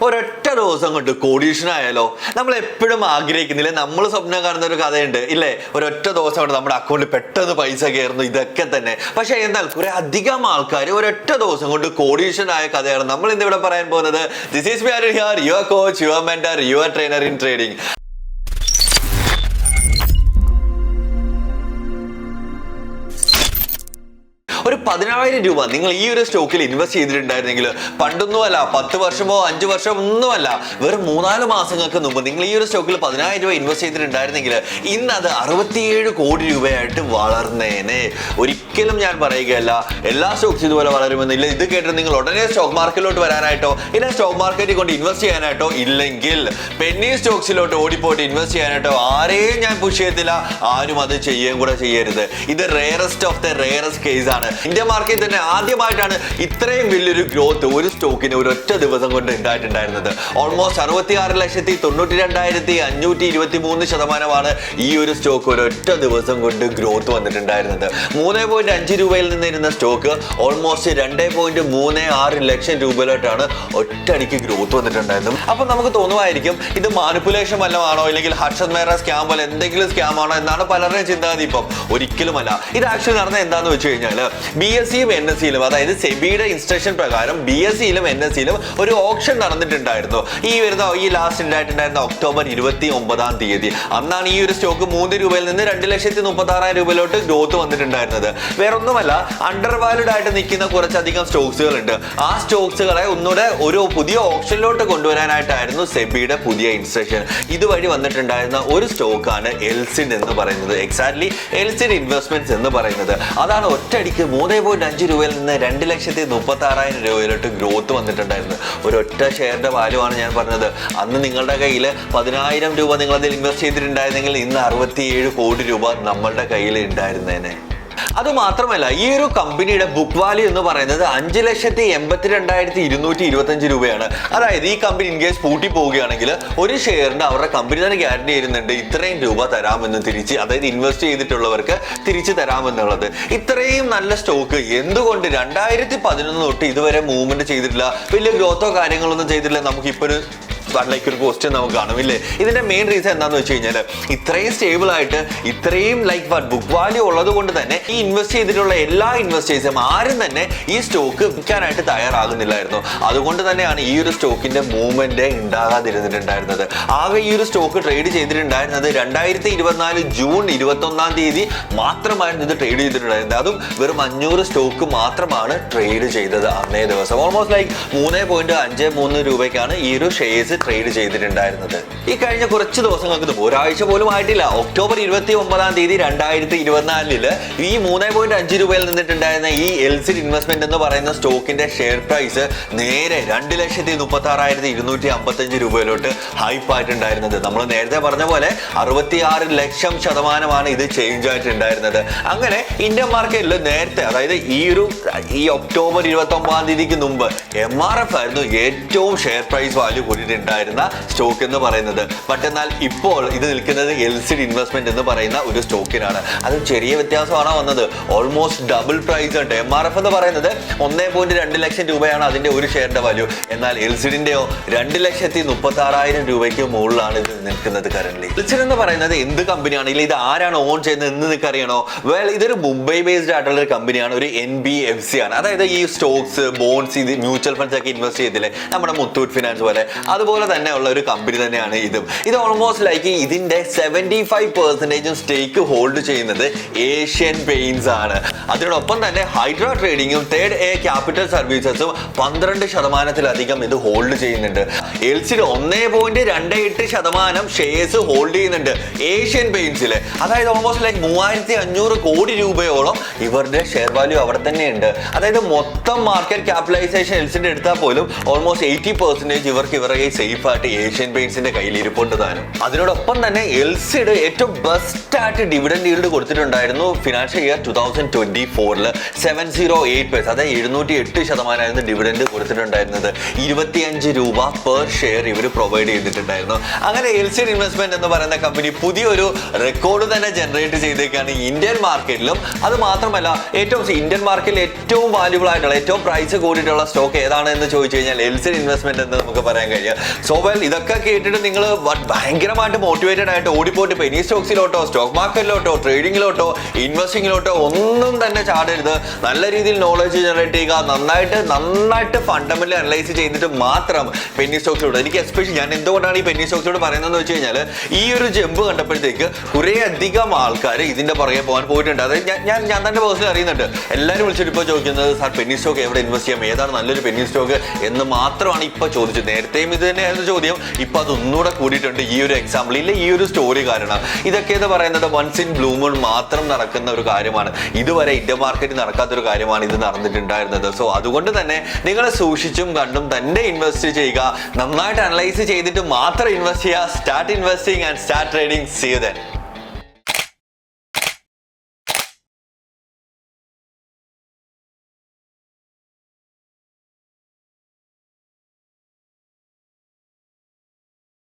ഒരൊറ്റ ദിവസം കൊണ്ട് കോടീശ്വരനായാലോ? നമ്മൾ എപ്പോഴും ആഗ്രഹിക്കുന്നില്ലേ, നമ്മൾ സ്വപ്നം കാണുന്ന ഒരു കഥയുണ്ട് ഇല്ലേ, ഒരൊറ്റ ദിവസം കൊണ്ട് നമ്മുടെ അക്കൗണ്ടിൽ പെട്ടെന്ന് പൈസ കയറുന്നു, ഇതൊക്കെ തന്നെ. പക്ഷെ എന്നാൽ കുറെ അധികം ആൾക്കാർ ഒരൊറ്റ ദിവസം കൊണ്ട് കോടീശ്വരനായ കഥയാണ് നമ്മൾ ഇന്ന് ഇവിടെ പറയാൻ പോകുന്നത്. This is here, your coach, your mentor, your trainer in trading. ഒരു 10,000 രൂപ നിങ്ങൾ ഈ ഒരു സ്റ്റോക്കിൽ ഇൻവെസ്റ്റ് ചെയ്തിട്ടുണ്ടായിരുന്നെങ്കിൽ, പണ്ടൊന്നുമല്ല 10 വർഷമോ 5 വർഷമോ ഒന്നുമല്ല, വെറും 3-4 മാസങ്ങൾക്ക് മുമ്പ് നിങ്ങൾ ഈ ഒരു സ്റ്റോക്കിൽ 10,000 രൂപ ഇൻവെസ്റ്റ് ചെയ്തിട്ടുണ്ടായിരുന്നെങ്കിൽ ഇന്ന് അത് 67 കോടി രൂപയായിട്ട് വളർന്നേനെ. ഒരിക്കലും ഞാൻ പറയുകയല്ല എല്ലാ സ്റ്റോക്സ് ഇതുപോലെ വളരുമെന്നില്ല. ഇത് കേട്ടിട്ട് നിങ്ങൾ ഉടനെ സ്റ്റോക്ക് മാർക്കറ്റിലോട്ട് വരാനായിട്ടോ ഇല്ല സ്റ്റോക്ക് മാർക്കറ്റിൽ കൊണ്ട് ഇൻവെസ്റ്റ് ചെയ്യാനായിട്ടോ ഇല്ലെങ്കിൽ പെന്നി സ്റ്റോക്സിലോട്ട് ഓടിപ്പോയിട്ട് ഇൻവെസ്റ്റ് ചെയ്യാനായിട്ടോ ആരെയും ഞാൻ പുഷ് ചെയ്യത്തില്ല. ആരും അത് ചെയ്യുകയും കൂടെ ചെയ്യരുത്. ഇത് rarest of the rarest case ആണ്. ഇന്ത്യ മാർക്കറ്റിൽ തന്നെ ആദ്യമായിട്ടാണ് ഇത്രയും വലിയൊരു ഗ്രോത്ത് ഒരു സ്റ്റോക്കിന് ഒരൊറ്റ ദിവസം കൊണ്ട് ഉണ്ടായിട്ടുണ്ടായിരുന്നത്. ഓൾമോസ്റ്റ് 66,92,523% ഈ ഒരു സ്റ്റോക്ക് ഒരൊറ്റ ദിവസം കൊണ്ട് ഗ്രോത്ത് വന്നിട്ടുണ്ടായിരുന്നത്. 3.5 രൂപയിൽ നിന്നിരുന്ന സ്റ്റോക്ക് ഓൾമോസ്റ്റ് 2.36 ലക്ഷം രൂപയിലോട്ടാണ് ഒറ്റയടിക്ക് ഗ്രോത്ത് വന്നിട്ടുണ്ടായിരുന്നത്. അപ്പൊ നമുക്ക് തോന്നുമായിരിക്കും ഇത് മാനിപ്പുലേഷൻ വല്ലതാണോ, ഇല്ലെങ്കിൽ ഹർഷദ് മേഹ്റ സ്കാം പോലെ എന്തെങ്കിലും സ്കാം ആണോ എന്നാണ് പലരുടെയും ചിന്താഗതി. ഇപ്പം ഒരിക്കലുമല്ല. ഇത് ആക്ച്വലി നടന്നത് എന്താണെന്ന് വെച്ച് കഴിഞ്ഞാൽ BSEയും NSEയിലും, അതായത് സെബിയുടെ ഇൻസ്ട്രക്ഷൻ പ്രകാരം BSEയിലും NSEയിലും ഒരു ഓപ്ഷൻ നടന്നിട്ടുണ്ടായിരുന്നു. ഈ ലാസ്റ്റ് ഉണ്ടായിട്ടുണ്ടായിരുന്ന ഒക്ടോബർ 29 അന്നാണ് ഈ ഒരു സ്റ്റോക്ക് 3 രൂപയിൽ നിന്ന് 2,36,000 രൂപയിലോട്ട് ഗ്രോത്ത് വന്നിട്ടുണ്ടായിരുന്നത്. വേറൊന്നുമല്ല, അണ്ടർ വാല്യൂഡ് ആയിട്ട് നിൽക്കുന്ന കുറച്ചധികം സ്റ്റോക്സുകൾ ഉണ്ട്. ആ സ്റ്റോക്സുകളെ ഒന്നുകൂടെ ഒരു പുതിയ ഓപ്ഷനിലോട്ട് കൊണ്ടുവരാനായിട്ടായിരുന്നു സെബിയുടെ പുതിയ ഇൻസ്ട്രക്ഷൻ. ഇതുവഴി വന്നിട്ടുണ്ടായിരുന്ന ഒരു സ്റ്റോക്കാണ് എൽസിഡ് എന്ന് പറയുന്നത്. എക്സാക്ട്ലി എൽസിഡ് ഇൻവെസ്റ്റ്മെന്റ്സ് എന്ന് പറയുന്നത്. അതാണ് ഒറ്റയടിക്ക് 3.5 രൂപയിൽ നിന്ന് 2,36,000 രൂപയിലോട്ട് ഗ്രോത്ത് വന്നിട്ടുണ്ടായിരുന്നു. ഒരൊറ്റ ഷെയറിന്റെ വാല്യൂ ആണ് ഞാൻ പറഞ്ഞത്. അന്ന് നിങ്ങളുടെ കയ്യിൽ 10,000 രൂപ നിങ്ങളതിൽ ഇൻവെസ്റ്റ് ചെയ്തിട്ടുണ്ടായിരുന്നെങ്കിൽ ഇന്ന് 67 കോടി രൂപ നമ്മളുടെ കയ്യിൽ ഉണ്ടായിരുന്നേനെ. അത് മാത്രമല്ല, ഈ ഒരു കമ്പനിയുടെ ബുക്ക് വാല്യൂ എന്ന് പറയുന്നത് 5,82,225 രൂപയാണ്. അതായത് ഈ കമ്പനി ഇൻ കേസ് പൂട്ടി പോവുകയാണെങ്കിൽ ഒരു ഷെയറിന് അവരുടെ കമ്പനി തന്നെ ഗ്യാരണ്ടി ചെയ്യുന്നുണ്ട് ഇത്രയും രൂപ തരാമെന്ന് തിരിച്ച്, അതായത് ഇൻവെസ്റ്റ് ചെയ്തിട്ടുള്ളവർക്ക് തിരിച്ചു തരാമെന്നുള്ളത്. ഇത്രയും നല്ല സ്റ്റോക്ക് എന്തുകൊണ്ട് 2011 തൊട്ട് ഇതുവരെ മൂവ്മെന്റ് ചെയ്തിട്ടില്ല, വലിയ ഗ്രോത്തോ കാര്യങ്ങളൊന്നും ചെയ്തിട്ടില്ല? നമുക്കിപ്പോൾ ഒരു ക്വസ്റ്റ്യൻ നമുക്ക് കാണുമില്ലേ? ഇതിന്റെ മെയിൻ റീസൺ എന്താണെന്ന് വെച്ച് കഴിഞ്ഞാൽ ഇത്രയും സ്റ്റേബിൾ ആയിട്ട് ഇത്രയും ബുക്ക് വാല്യൂ ഉള്ളത് കൊണ്ട് തന്നെ ഈ ഇൻവെസ്റ്റ് ചെയ്തിട്ടുള്ള എല്ലാ ഇൻവെസ്റ്റേഴ്സും ആരും തന്നെ ഈ സ്റ്റോക്ക് വിൽക്കാനായിട്ട് തയ്യാറാകുന്നില്ലായിരുന്നു. അതുകൊണ്ട് തന്നെയാണ് ഈ ഒരു സ്റ്റോക്കിന്റെ മൂവ്മെന്റ് ഉണ്ടാകാതിരുന്നിട്ടുണ്ടായിരുന്നത്. ആകെ ഈ ഒരു സ്റ്റോക്ക് ട്രേഡ് ചെയ്തിട്ടുണ്ടായിരുന്നത് 2024 ജൂൺ 21 മാത്രമായിരുന്നു ഇത് ട്രേഡ് ചെയ്തിട്ടുണ്ടായിരുന്നത്. അതും വെറും 500 സ്റ്റോക്ക് മാത്രമാണ് ട്രേഡ് ചെയ്തത് അന്നേ ദിവസം. ഓൾമോസ്റ്റ് 3.53 രൂപയ്ക്കാണ് ഈ ഒരു ഷെയർസ് ട്രേഡ് ചെയ്തിട്ടുണ്ടായിരുന്നത്. ഈ കഴിഞ്ഞ കുറച്ച് ദിവസങ്ങൾക്ക് മുമ്പ്, ഒരാഴ്ച പോലും ആയിട്ടില്ല, ഒക്ടോബർ 29 2024 ഈ 3.5 രൂപയിൽ നിന്നിട്ടുണ്ടായിരുന്ന ഈ എൽസിഡ് ഇൻവെസ്റ്റ്മെന്റ് എന്ന് പറയുന്ന സ്റ്റോക്കിന്റെ ഷെയർ പ്രൈസ് നേരെ 2,36,255 രൂപയിലോട്ട് ഹൈപ്പ് ആയിട്ടുണ്ടായിരുന്നത്. നമ്മൾ നേരത്തെ പറഞ്ഞ പോലെ 66 ലക്ഷം ശതമാനമാണ് ഇത് ചേഞ്ച് ആയിട്ടുണ്ടായിരുന്നത്. അങ്ങനെ ഇന്ത്യൻ മാർക്കറ്റിൽ നേരത്തെ, അതായത് ഈ ഒക്ടോബർ 29 മുമ്പ് MRF ആയിരുന്നു ഏറ്റവും ഷെയർ പ്രൈസ് വാല്യൂ കൂടിയിട്ടുണ്ട് സ്റ്റോക്ക് എന്ന് പറയുന്നത്. ബട്ട് എന്നാൽ ഇപ്പോൾ ഇത് നിൽക്കുന്നത് എൽസിഡ് ഇൻവെസ്റ്റ്മെന്റ് എന്ന് പറയുന്ന ഒരു സ്റ്റോക്കിനാണ്. അത് ചെറിയ വ്യത്യാസമാണ് വന്നത്. ഓൾമോസ്റ്റ് ഡബിൾ പ്രൈസ് ഉണ്ട്. MRF എന്ന് പറയുന്നത് 1.2 ലക്ഷം രൂപയാണ് അതിന്റെ ഒരു ഷെയറിന്റെ വാല്യൂ. എന്നാൽ എൽസിഡിന്റെയോ 2,36,000 രൂപയ്ക്ക് മുകളിലാണ് ഇത് നിൽക്കുന്നത് കറന്റ്. എൽസിഡ് എന്ന് പറയുന്നത് എന്ത് കമ്പനിയാണെങ്കിലും ഇത് ആരാണ് ഓൺ ചെയ്യുന്നത് എന്ന് നിങ്ങൾക്ക് അറിയണോ? ഇതൊരു മുംബൈ ബേസ്ഡ് ആയിട്ടുള്ള ഒരു കമ്പനിയാണ്. ഒരു NBFC ആണ്. അതായത് ഈ സ്റ്റോക്സ്, ബോൺസ്, ഇത് മ്യൂച്വൽ ഫണ്ട്സ് ഒക്കെ ഇൻവെസ്റ്റ് ചെയ്തില്ലേ, നമ്മുടെ മുത്തൂറ്റ് ഫിനാൻസ് പോലെ, അതുപോലെ തന്നെ ഉള്ള ഒരു കമ്പനി തന്നെയാണ് ഇതും. ഇത് ഓൾമോസ്റ്റ് ഇതിന്റെ 75% സ്റ്റേക്ക് ഹോൾഡ് ചെയ്യുന്നത് ഏഷ്യൻ പെയിന്റ്സ് ആണ്. അതിനോടൊപ്പം തന്നെ ഹൈഡ്ര ട്രേഡിങ്ങും തേർഡ് എ ക്യാപിറ്റൽ സർവീസസും 12% ഇത് ഹോൾഡ് ചെയ്യുന്നുണ്ട്. എൽസിഡ് 1.28% ഷെയർസ് ഹോൾഡ് ചെയ്യുന്നുണ്ട് ഏഷ്യൻ പെയിന്റ്സില്. അതായത് ഓൾമോസ്റ്റ് 3,500 കോടി രൂപയോളം ഇവരുടെ ഷെയർ വാല്യൂ അവിടെ തന്നെയുണ്ട്. അതായത് മൊത്തം മാർക്കറ്റ് ക്യാപിറ്റലൈസേഷൻ എൽസിഡ് എടുത്താൽ പോലും ഓൾമോസ്റ്റ് 80% ഇവർക്ക് ഇവരുടെ സേഫ് ആയിട്ട് ഏഷ്യൻ പെയിന്റ്സിന്റെ കയ്യിൽ ഇരിപ്പുണ്ട് താനും. അതിനോടൊപ്പം തന്നെ എൽസിഡ് ഏറ്റവും ബെസ്റ്റ് ആയിട്ട് ഡിവിഡൻഡ് ഈൽഡ് കൊടുത്തിട്ടുണ്ടായിരുന്നു ഫിനാൻഷ്യൽ ഇയർ 2024 708%, അതായത് 708% ഡിവിഡൻഡ് കൊടുത്തിട്ടുണ്ടായിരുന്നത്. 25 രൂപ പെർ ഷെയർ ഇവർ പ്രൊവൈഡ് ചെയ്തിട്ടുണ്ടായിരുന്നു. അങ്ങനെ എൽസിഡ് ഇൻവെസ്റ്റ്മെന്റ് എന്ന് പറയുന്ന കമ്പനി പുതിയൊരു റെക്കോർഡ് തന്നെ ജനറേറ്റ് ചെയ്തേക്കാണ് ഇന്ത്യൻ മാർക്കറ്റിലും. അത് മാത്രമല്ല ഇന്ത്യൻ മാർക്കറ്റിൽ ഏറ്റവും വാല്യുബിൾ ആയിട്ടുള്ള ഏറ്റവും പ്രൈസ് കൂടിയിട്ടുള്ള സ്റ്റോക്ക് ഏതാണ് എന്ന് ചോദിച്ചു കഴിഞ്ഞാൽ എൽസിഡ് ഇൻവെസ്റ്റ്മെന്റ് എന്ന് നമുക്ക് പറയാൻ കഴിയും. സോ വെൽ, ഇതൊക്കെ കേട്ടിട്ട് നിങ്ങൾ ഭയങ്കരമായിട്ട് മോട്ടിവേറ്റഡ് ആയിട്ട് ഓടിപ്പോയിട്ട് പെനി സ്റ്റോക്സിലോട്ടോ സ്റ്റോക്ക് മാർക്കറ്റിലോട്ടോ ട്രേഡിങ്ങിലോട്ടോ ഇൻവെസ്റ്റിങ്ങിലോട്ടോ ഒന്നും തന്നെ ചാടരുത്. നല്ല രീതിയിൽ നോളജ് ജനറേറ്റ് ചെയ്യുക, നന്നായിട്ട് ഫണ്ടമെന്റലി അനലൈസ് ചെയ്തിട്ട് മാത്രം പെന്നി സ്റ്റോക്സിലോട്ട്. എനിക്ക് എസ്പെഷ്യലി ഞാൻ എന്തുകൊണ്ടാണ് ഈ പെന്നി സ്റ്റോക്സിലോട് പറയുന്നതെന്ന് വെച്ച് കഴിഞ്ഞാൽ ഈ ഒരു ജമ്പ് കണ്ടപ്പോഴത്തേക്ക് കുറേ അധികം ആൾക്കാർ ഇതിന്റെ പുറകെ പോയിട്ടുണ്ട്. അതായത് ഞാൻ തന്നെ പേഴ്സണലി അറിയുന്നുണ്ട്. എല്ലാവരും വിളിച്ചിട്ട് ഇപ്പോൾ ചോദിക്കുന്നത് സാർ പെന്നി സ്റ്റോക്ക് എവിടെ ഇൻവെസ്റ്റ് ചെയ്യാം, ഏതാണ് നല്ലൊരു പെന്നി സ്റ്റോക്ക് എന്ന് മാത്രമാണ് ഇപ്പോൾ ചോദിച്ചത്. നേരത്തെയും ഇത് തന്നെയായിരുന്നു ചോദ്യം, ഇപ്പൊ അത് ഒന്നുകൂടെ കൂടിയിട്ടുണ്ട് ഈ ഒരു എക്സാമ്പിൾ ഇല്ല ഈ ഒരു സ്റ്റോറി കാരണം. ഇതൊക്കെ എന്ന് പറയുന്നത് വൺസ് ഇൻ ബ്ലൂ മൂൺ മാത്രം നടക്കുന്ന ഒരു കാര്യമാണ്. ഇതുവരെ ഇന്ത്യൻ മാർക്കറ്റിൽ നടക്കാത്തൊരു കാര്യമാണ് ഇത് നടന്നിട്ടുണ്ടായിരുന്നത്. സോ അതുകൊണ്ട് തന്നെ നിങ്ങൾ സൂക്ഷിച്ചും കണ്ടും തന്നെ ഇൻവെസ്റ്റ് ചെയ്യുക. നന്നായിട്ട് അനലൈസ് ചെയ്തിട്ട് മാത്രം ഇൻവെസ്റ്റ് ചെയ്യുക. Start investing and start trading. See you then.